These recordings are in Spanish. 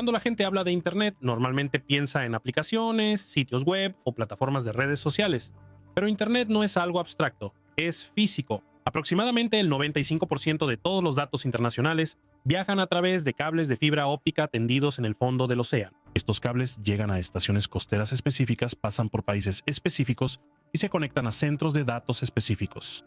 Cuando la gente habla de Internet, normalmente piensa en aplicaciones, sitios web o plataformas de redes sociales. Pero Internet no es algo abstracto, es físico. Aproximadamente el 95% de todos los datos internacionales viajan a través de cables de fibra óptica tendidos en el fondo del océano. Estos cables llegan a estaciones costeras específicas, pasan por países específicos y se conectan a centros de datos específicos.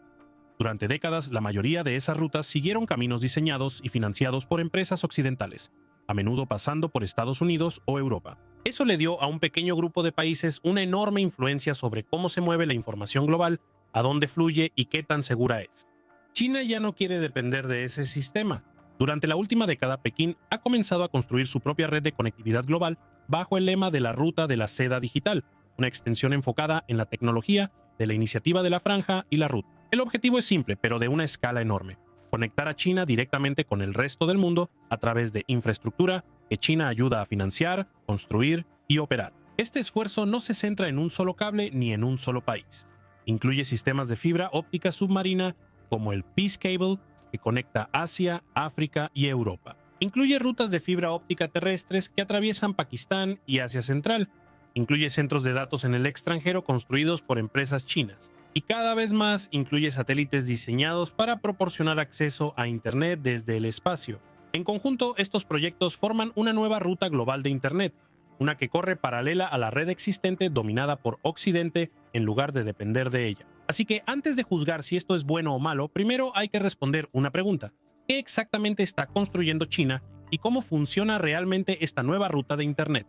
Durante décadas, la mayoría de esas rutas siguieron caminos diseñados y financiados por empresas occidentales, a menudo pasando por Estados Unidos o Europa. Eso le dio a un pequeño grupo de países una enorme influencia sobre cómo se mueve la información global, a dónde fluye y qué tan segura es. China ya no quiere depender de ese sistema. Durante la última década, Pekín ha comenzado a construir su propia red de conectividad global bajo el lema de la Ruta de la Seda Digital, una extensión enfocada en la tecnología de la Iniciativa de la Franja y la Ruta. El objetivo es simple, pero de una escala enorme: conectar a China directamente con el resto del mundo a través de infraestructura que China ayuda a financiar, construir y operar. Este esfuerzo no se centra en un solo cable ni en un solo país. Incluye sistemas de fibra óptica submarina como el Peace Cable, que conecta Asia, África y Europa. Incluye rutas de fibra óptica terrestres que atraviesan Pakistán y Asia Central. Incluye centros de datos en el extranjero construidos por empresas chinas. Y cada vez más incluye satélites diseñados para proporcionar acceso a Internet desde el espacio. En conjunto, estos proyectos forman una nueva ruta global de Internet, una que corre paralela a la red existente dominada por Occidente en lugar de depender de ella. Así que antes de juzgar si esto es bueno o malo, primero hay que responder una pregunta: ¿qué exactamente está construyendo China y cómo funciona realmente esta nueva ruta de Internet?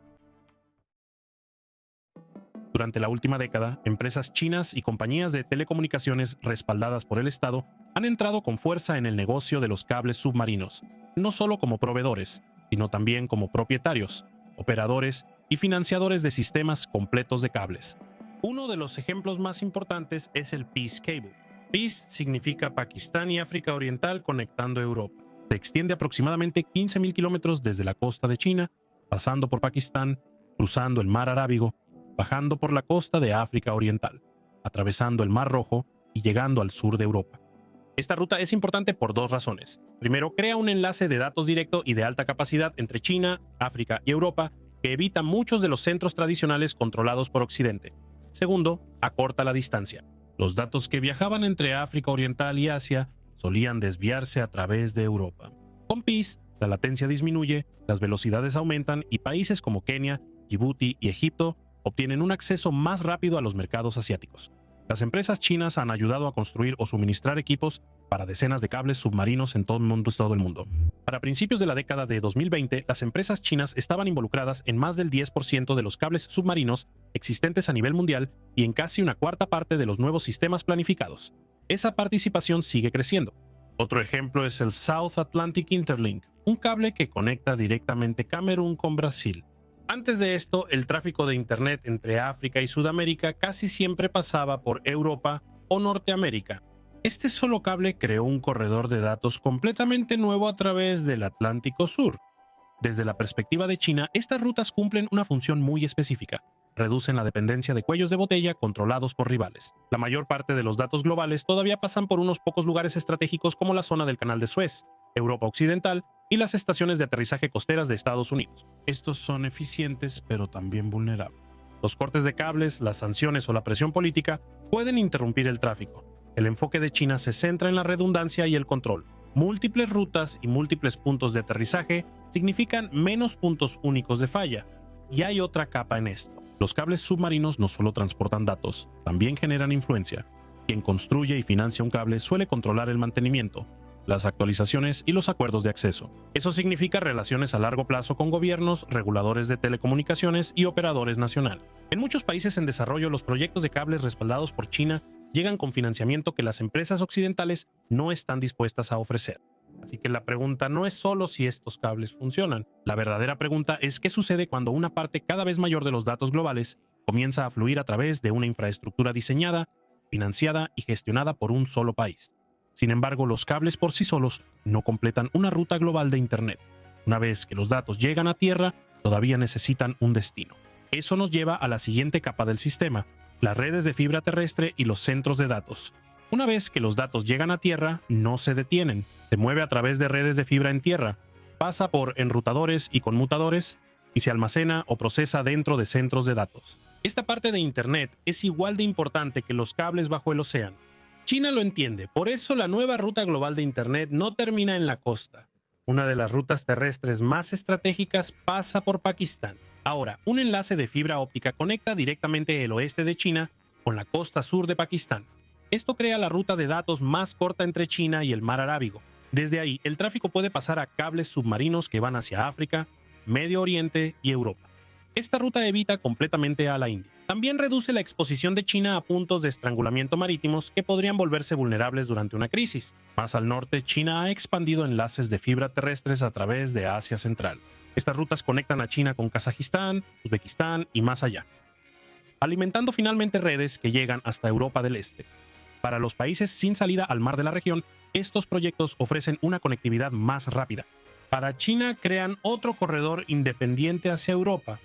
Durante la última década, empresas chinas y compañías de telecomunicaciones respaldadas por el Estado han entrado con fuerza en el negocio de los cables submarinos, no solo como proveedores, sino también como propietarios, operadores y financiadores de sistemas completos de cables. Uno de los ejemplos más importantes es el Peace Cable. Peace significa Pakistán y África Oriental conectando Europa. Se extiende aproximadamente 15.000 kilómetros desde la costa de China, pasando por Pakistán, cruzando el mar Arábigo, bajando por la costa de África Oriental, atravesando el Mar Rojo y llegando al sur de Europa. Esta ruta es importante por dos razones. Primero, crea un enlace de datos directo y de alta capacidad entre China, África y Europa que evita muchos de los centros tradicionales controlados por Occidente. Segundo, acorta la distancia. Los datos que viajaban entre África Oriental y Asia solían desviarse a través de Europa. Con Peace, la latencia disminuye, las velocidades aumentan y países como Kenia, Djibouti y Egipto obtienen un acceso más rápido a los mercados asiáticos. Las empresas chinas han ayudado a construir o suministrar equipos para decenas de cables submarinos en todo el mundo. Para principios de la década de 2020, las empresas chinas estaban involucradas en más del 10% de los cables submarinos existentes a nivel mundial y en casi una cuarta parte de los nuevos sistemas planificados. Esa participación sigue creciendo. Otro ejemplo es el South Atlantic Interlink, un cable que conecta directamente Camerún con Brasil. Antes de esto, el tráfico de Internet entre África y Sudamérica casi siempre pasaba por Europa o Norteamérica. Este solo cable creó un corredor de datos completamente nuevo a través del Atlántico Sur. Desde la perspectiva de China, estas rutas cumplen una función muy específica. Reducen la dependencia de cuellos de botella controlados por rivales. La mayor parte de los datos globales todavía pasan por unos pocos lugares estratégicos como la zona del Canal de Suez, Europa Occidental y las estaciones de aterrizaje costeras de Estados Unidos. Estos son eficientes pero también vulnerables. Los cortes de cables, las sanciones o la presión política pueden interrumpir el tráfico. El enfoque de China se centra en la redundancia y el control. Múltiples rutas y múltiples puntos de aterrizaje significan menos puntos únicos de falla. Y hay otra capa en esto. Los cables submarinos no solo transportan datos, también generan influencia. Quien construye y financia un cable suele controlar el mantenimiento, las actualizaciones y los acuerdos de acceso. Eso significa relaciones a largo plazo con gobiernos, reguladores de telecomunicaciones y operadores nacionales. En muchos países en desarrollo, los proyectos de cables respaldados por China llegan con financiamiento que las empresas occidentales no están dispuestas a ofrecer. Así que la pregunta no es solo si estos cables funcionan. La verdadera pregunta es qué sucede cuando una parte cada vez mayor de los datos globales comienza a fluir a través de una infraestructura diseñada, financiada y gestionada por un solo país. Sin embargo, los cables por sí solos no completan una ruta global de Internet. Una vez que los datos llegan a tierra, todavía necesitan un destino. Eso nos lleva a la siguiente capa del sistema, las redes de fibra terrestre y los centros de datos. Una vez que los datos llegan a tierra, no se detienen. Se mueve a través de redes de fibra en tierra. pasa por enrutadores y conmutadores y se almacena o procesa dentro de centros de datos. Esta parte de Internet es igual de importante que los cables bajo el océano. China lo entiende, por eso la nueva ruta global de Internet no termina en la costa. Una de las rutas terrestres más estratégicas pasa por Pakistán. Ahora, un enlace de fibra óptica conecta directamente el oeste de China con la costa sur de Pakistán. Esto crea la ruta de datos más corta entre China y el mar Arábigo. Desde ahí, el tráfico puede pasar a cables submarinos que van hacia África, Medio Oriente y Europa. Esta ruta evita completamente a la India. También reduce la exposición de China a puntos de estrangulamiento marítimos que podrían volverse vulnerables durante una crisis. Más al norte, China ha expandido enlaces de fibra terrestres a través de Asia Central. Estas rutas conectan a China con Kazajistán, Uzbekistán y más allá, alimentando finalmente redes que llegan hasta Europa del Este. Para los países sin salida al mar de la región, estos proyectos ofrecen una conectividad más rápida. Para China, crean otro corredor independiente hacia Europa.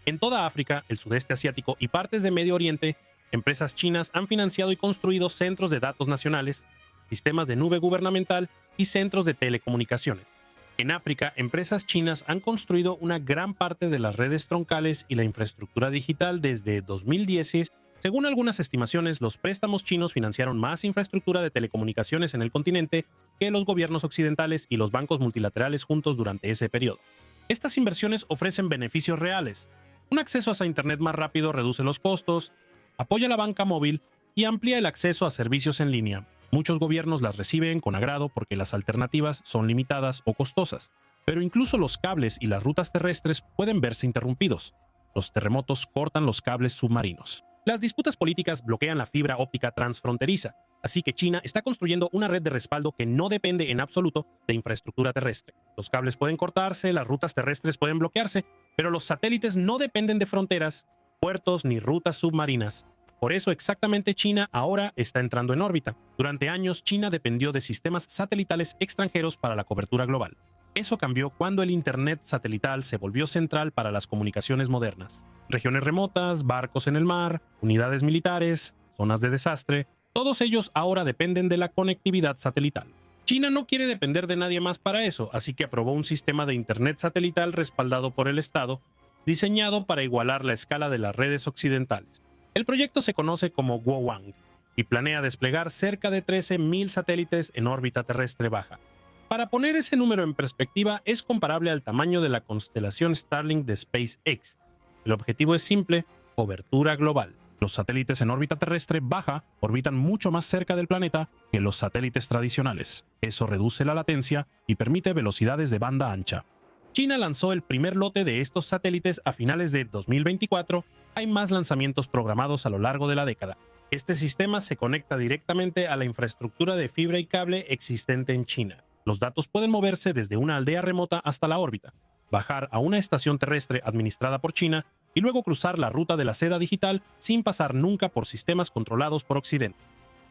En toda África, el sudeste asiático y partes de Medio Oriente, empresas chinas han financiado y construido centros de datos nacionales, sistemas de nube gubernamental y centros de telecomunicaciones. En África, empresas chinas han construido una gran parte de las redes troncales y la infraestructura digital desde 2010. Según algunas estimaciones, los préstamos chinos financiaron más infraestructura de telecomunicaciones en el continente que los gobiernos occidentales y los bancos multilaterales juntos durante ese periodo. Estas inversiones ofrecen beneficios reales. Un acceso a Internet más rápido reduce los costos, apoya la banca móvil y amplía el acceso a servicios en línea. Muchos gobiernos las reciben con agrado porque las alternativas son limitadas o costosas, pero incluso los cables y las rutas terrestres pueden verse interrumpidos. Los terremotos cortan los cables submarinos. Las disputas políticas bloquean la fibra óptica transfronteriza, así que China está construyendo una red de respaldo que no depende en absoluto de infraestructura terrestre. Los cables pueden cortarse, las rutas terrestres pueden bloquearse, pero los satélites no dependen de fronteras, puertos ni rutas submarinas. Por eso exactamente China ahora está entrando en órbita. Durante años China dependió de sistemas satelitales extranjeros para la cobertura global. Eso cambió cuando el Internet satelital se volvió central para las comunicaciones modernas. Regiones remotas, barcos en el mar, unidades militares, zonas de desastre, todos ellos ahora dependen de la conectividad satelital. China no quiere depender de nadie más para eso, así que aprobó un sistema de Internet satelital respaldado por el Estado, diseñado para igualar la escala de las redes occidentales. El proyecto se conoce como Guowang y planea desplegar cerca de 13.000 satélites en órbita terrestre baja. Para poner ese número en perspectiva, es comparable al tamaño de la constelación Starlink de SpaceX. El objetivo es simple: cobertura global. Los satélites en órbita terrestre baja orbitan mucho más cerca del planeta que los satélites tradicionales. Eso reduce la latencia y permite velocidades de banda ancha. China lanzó el primer lote de estos satélites a finales de 2024. Hay más lanzamientos programados a lo largo de la década. Este sistema se conecta directamente a la infraestructura de fibra y cable existente en China. Los datos pueden moverse desde una aldea remota hasta la órbita, bajar a una estación terrestre administrada por China y luego cruzar la ruta de la seda digital sin pasar nunca por sistemas controlados por Occidente.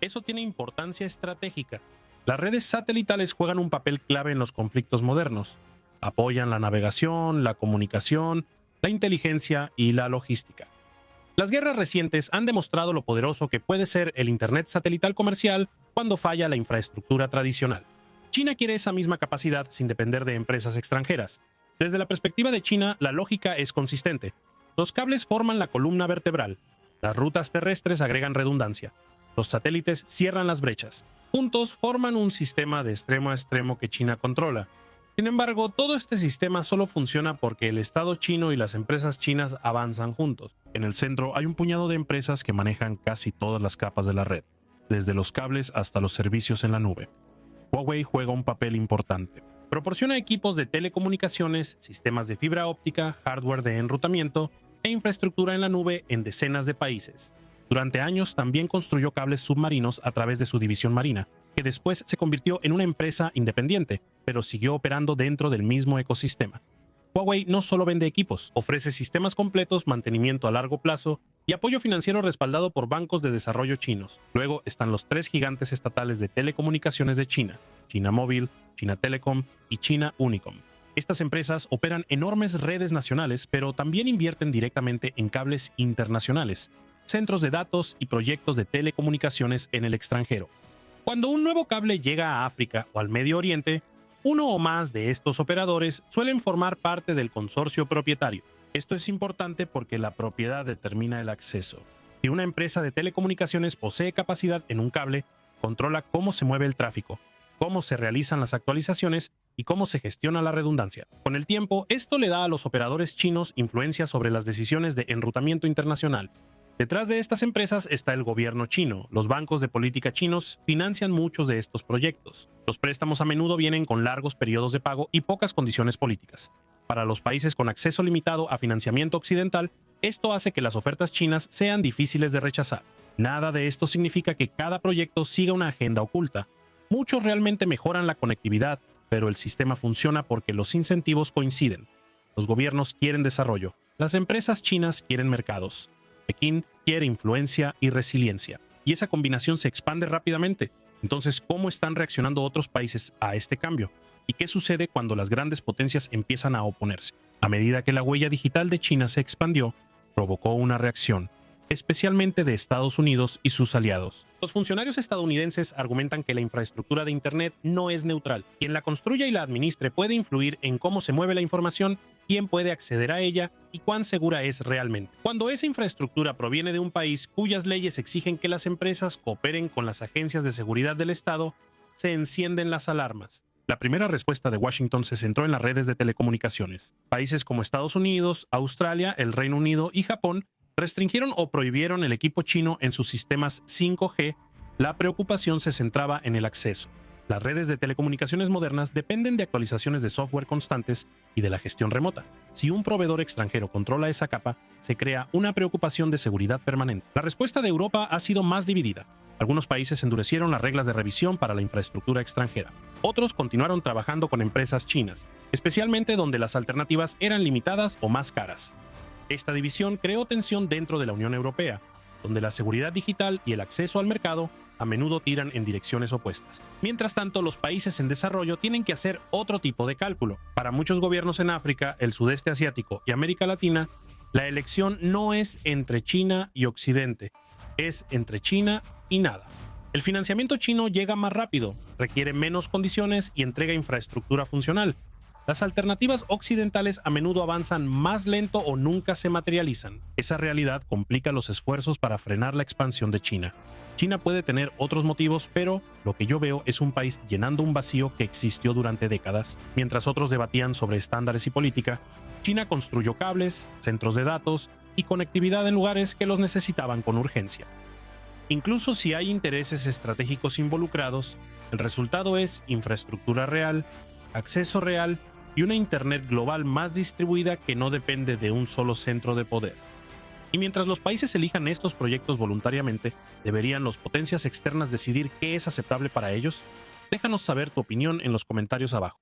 Eso tiene importancia estratégica. Las redes satelitales juegan un papel clave en los conflictos modernos. Apoyan la navegación, la comunicación, la inteligencia y la logística. Las guerras recientes han demostrado lo poderoso que puede ser el Internet satelital comercial cuando falla la infraestructura tradicional. China quiere esa misma capacidad sin depender de empresas extranjeras. Desde la perspectiva de China, la lógica es consistente. Los cables forman la columna vertebral. Las rutas terrestres agregan redundancia. Los satélites cierran las brechas. Juntos forman un sistema de extremo a extremo que China controla. Sin embargo, todo este sistema solo funciona porque el Estado chino y las empresas chinas avanzan juntos. En el centro hay un puñado de empresas que manejan casi todas las capas de la red, desde los cables hasta los servicios en la nube. Huawei juega un papel importante. Proporciona equipos de telecomunicaciones, sistemas de fibra óptica, hardware de enrutamiento e infraestructura en la nube en decenas de países. Durante años también construyó cables submarinos a través de su división marina, que después se convirtió en una empresa independiente, pero siguió operando dentro del mismo ecosistema. Huawei no solo vende equipos, ofrece sistemas completos, mantenimiento a largo plazo y apoyo financiero respaldado por bancos de desarrollo chinos. Luego están los 3 gigantes estatales de telecomunicaciones de China: China Mobile, China Telecom y China Unicom. Estas empresas operan enormes redes nacionales, pero también invierten directamente en cables internacionales, centros de datos y proyectos de telecomunicaciones en el extranjero. Cuando un nuevo cable llega a África o al Medio Oriente, Uno o más de estos operadores suelen formar parte del consorcio propietario. Esto es importante porque la propiedad determina el acceso. Si una empresa de telecomunicaciones posee capacidad en un cable, controla cómo se mueve el tráfico, cómo se realizan las actualizaciones y cómo se gestiona la redundancia. Con el tiempo, esto le da a los operadores chinos influencia sobre las decisiones de enrutamiento internacional. Detrás de estas empresas está el gobierno chino. Los bancos de política chinos financian muchos de estos proyectos. Los préstamos a menudo vienen con largos periodos de pago y pocas condiciones políticas. Para los países con acceso limitado a financiamiento occidental, esto hace que las ofertas chinas sean difíciles de rechazar. Nada de esto significa que cada proyecto siga una agenda oculta. Muchos realmente mejoran la conectividad, pero el sistema funciona porque los incentivos coinciden. Los gobiernos quieren desarrollo, las empresas chinas quieren mercados. Pekín quiere influencia y resiliencia, y esa combinación se expande rápidamente. Entonces, ¿cómo están reaccionando otros países a este cambio? ¿Y qué sucede cuando las grandes potencias empiezan a oponerse? A medida que la huella digital de China se expandió, provocó una reacción, especialmente de Estados Unidos y sus aliados. Los funcionarios estadounidenses argumentan que la infraestructura de Internet no es neutral. Quien la construya y la administre puede influir en cómo se mueve la información, quién puede acceder a ella y cuán segura es realmente. Cuando esa infraestructura proviene de un país cuyas leyes exigen que las empresas cooperen con las agencias de seguridad del Estado, se encienden las alarmas. La primera respuesta de Washington se centró en las redes de telecomunicaciones. Países como Estados Unidos, Australia, el Reino Unido y Japón restringieron o prohibieron el equipo chino en sus sistemas 5G. La preocupación se centraba en el acceso. Las redes de telecomunicaciones modernas dependen de actualizaciones de software constantes y de la gestión remota. Si un proveedor extranjero controla esa capa, se crea una preocupación de seguridad permanente. La respuesta de Europa ha sido más dividida. Algunos países endurecieron las reglas de revisión para la infraestructura extranjera. Otros continuaron trabajando con empresas chinas, especialmente donde las alternativas eran limitadas o más caras. Esta división creó tensión dentro de la Unión Europea, donde la seguridad digital y el acceso al mercado a menudo tiran en direcciones opuestas. Mientras tanto, los países en desarrollo tienen que hacer otro tipo de cálculo. Para muchos gobiernos en África, el sudeste asiático y América Latina, la elección no es entre China y Occidente, es entre China y nada. El financiamiento chino llega más rápido, requiere menos condiciones y entrega infraestructura funcional. Las alternativas occidentales a menudo avanzan más lento o nunca se materializan. Esa realidad complica los esfuerzos para frenar la expansión de China. China puede tener otros motivos, pero lo que yo veo es un país llenando un vacío que existió durante décadas. Mientras otros debatían sobre estándares y política, China construyó cables, centros de datos y conectividad en lugares que los necesitaban con urgencia. Incluso si hay intereses estratégicos involucrados, el resultado es infraestructura real, acceso real y una Internet global más distribuida que no depende de un solo centro de poder. Y mientras los países elijan estos proyectos voluntariamente, ¿deberían las potencias externas decidir qué es aceptable para ellos? Déjanos saber tu opinión en los comentarios abajo.